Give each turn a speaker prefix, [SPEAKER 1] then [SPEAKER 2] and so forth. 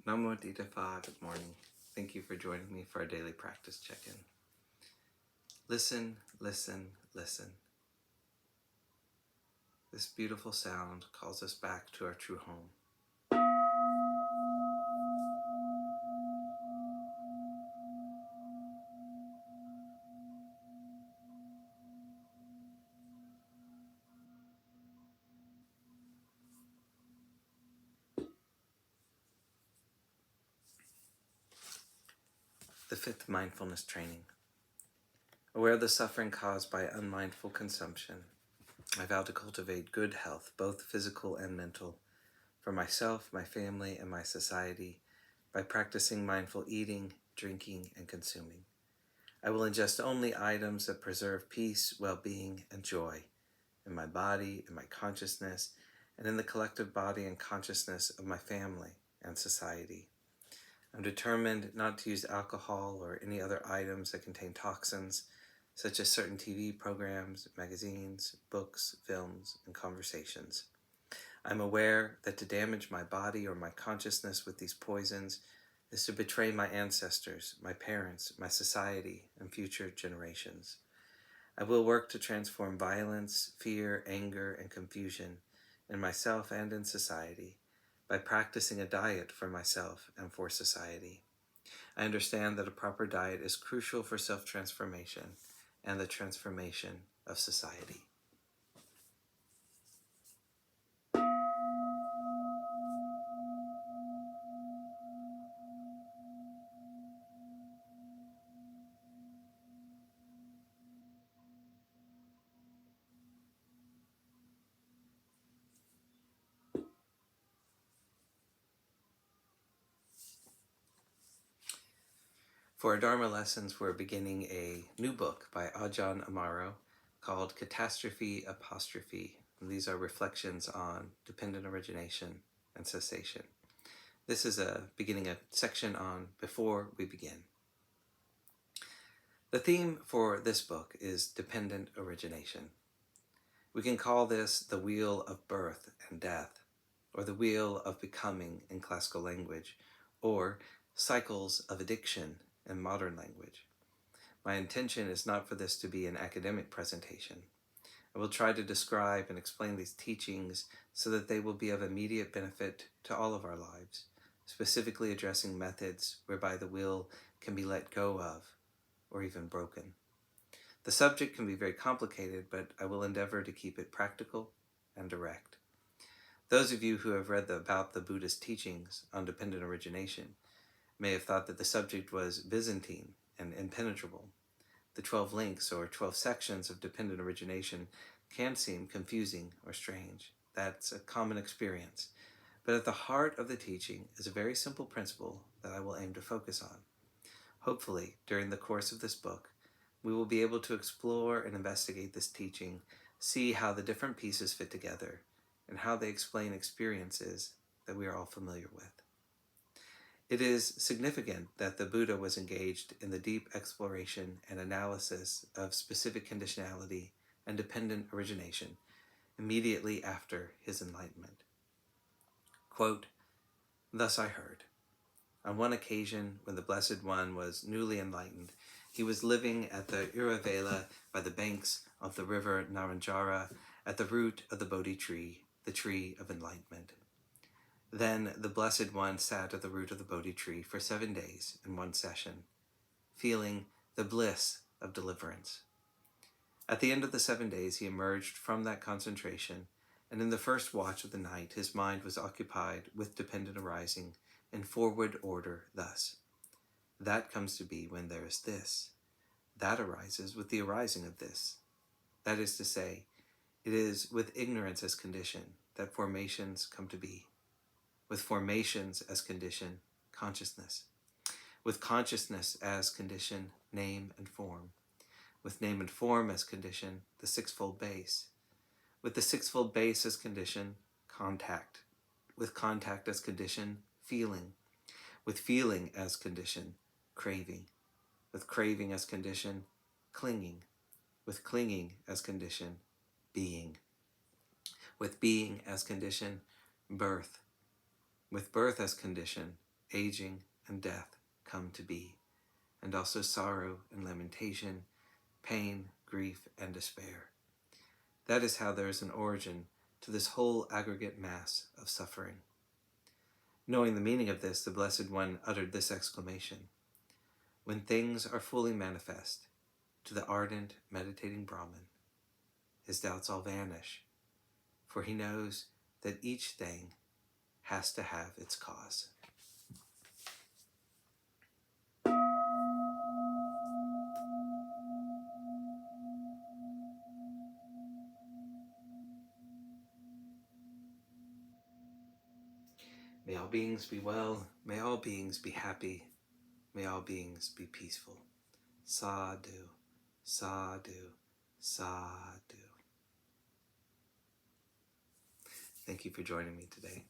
[SPEAKER 1] Namo Phat, good morning. Thank you for joining me for our daily practice check-in. Listen, listen, listen. This beautiful sound calls us back to our true home. The fifth mindfulness training. Aware of the suffering caused by unmindful consumption, I vow to cultivate good health, both physical and mental, for myself, my family, and my society by practicing mindful eating, drinking, and consuming. I will ingest only items that preserve peace, well-being, and joy in my body, in my consciousness, and in the collective body and consciousness of my family and society. I'm determined not to use alcohol or any other items that contain toxins, such as certain TV programs, magazines, books, films, and conversations. I'm aware that to damage my body or my consciousness with these poisons is to betray my ancestors, my parents, my society, and future generations. I will work to transform violence, fear, anger, and confusion in myself and in society by practicing a diet for myself and for society. I understand that a proper diet is crucial for self-transformation and the transformation of society. For our Dharma lessons, we're beginning a new book by Ajahn Amaro called Catastrophe, Apostrophe. And these are reflections on dependent origination and cessation. This is beginning a section on before we begin. The theme for this book is dependent origination. We can call this the wheel of birth and death, or the wheel of becoming in classical language, or cycles of addiction in modern language. My intention is not for this to be an academic presentation. I will try to describe and explain these teachings so that they will be of immediate benefit to all of our lives, specifically addressing methods whereby the will can be let go of, or even broken. The subject can be very complicated, but I will endeavor to keep it practical and direct. Those of you who have read about the Buddhist teachings on dependent origination may have thought that the subject was Byzantine and impenetrable. The 12 links or 12 sections of dependent origination can seem confusing or strange. That's a common experience. But at the heart of the teaching is a very simple principle that I will aim to focus on. Hopefully, during the course of this book, we will be able to explore and investigate this teaching, see how the different pieces fit together, and how they explain experiences that we are all familiar with. It is significant that the Buddha was engaged in the deep exploration and analysis of specific conditionality and dependent origination immediately after his enlightenment. Quote, "Thus I heard. On one occasion, when the Blessed One was newly enlightened, he was living at the Uravela by the banks of the river Naranjara at the root of the Bodhi tree, the tree of enlightenment. Then the Blessed One sat at the root of the Bodhi tree for 7 days in one session, feeling the bliss of deliverance. At the end of the 7 days, he emerged from that concentration, and in the first watch of the night, his mind was occupied with dependent arising in forward order thus. That comes to be when there is this. That arises with the arising of this. That is to say, it is with ignorance as condition that formations come to be. With formations as condition, consciousness. With consciousness as condition, name and form. With name and form as condition, the sixfold base. With the sixfold base as condition, contact. With contact as condition, feeling. With feeling as condition, craving. With craving as condition, clinging. With clinging as condition, being. With being as condition, birth. With birth as condition, aging, and death come to be, and also sorrow and lamentation, pain, grief, and despair. That is how there is an origin to this whole aggregate mass of suffering. Knowing the meaning of this, the Blessed One uttered this exclamation: "When things are fully manifest to the ardent, meditating Brahmin, his doubts all vanish, for he knows that each thing has to have its cause." May all beings be well, may all beings be happy, may all beings be peaceful. Sadhu, sadhu, sadhu. Thank you for joining me today.